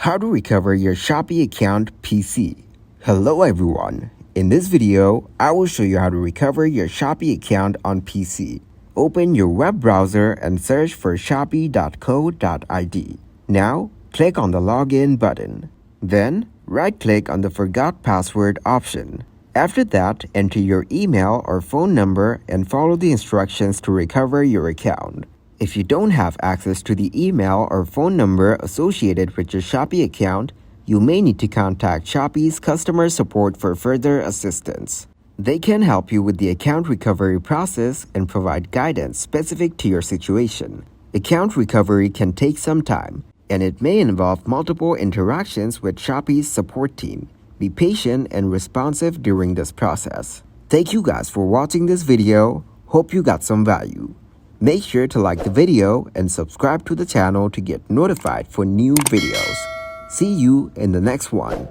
How to recover your Shopee account PC. Hello everyone. In this video, I will show you how to recover your Shopee account on PC. Open your web browser and search for shopee.co.id. Now, click on the Login button. Then, right-click on the Forgot Password option. After that, enter your email or phone number and follow the instructions to recover your account. If you don't have access to the email or phone number associated with your Shopee account, you may need to contact Shopee's customer support for further assistance. They can help you with the account recovery process and provide guidance specific to your situation. Account recovery can take some time, and it may involve multiple interactions with Shopee's support team. Be patient and responsive during this process. Thank you guys for watching this video. Hope you got some value. Make sure to like the video and subscribe to the channel to get notified for new videos. See you in the next one.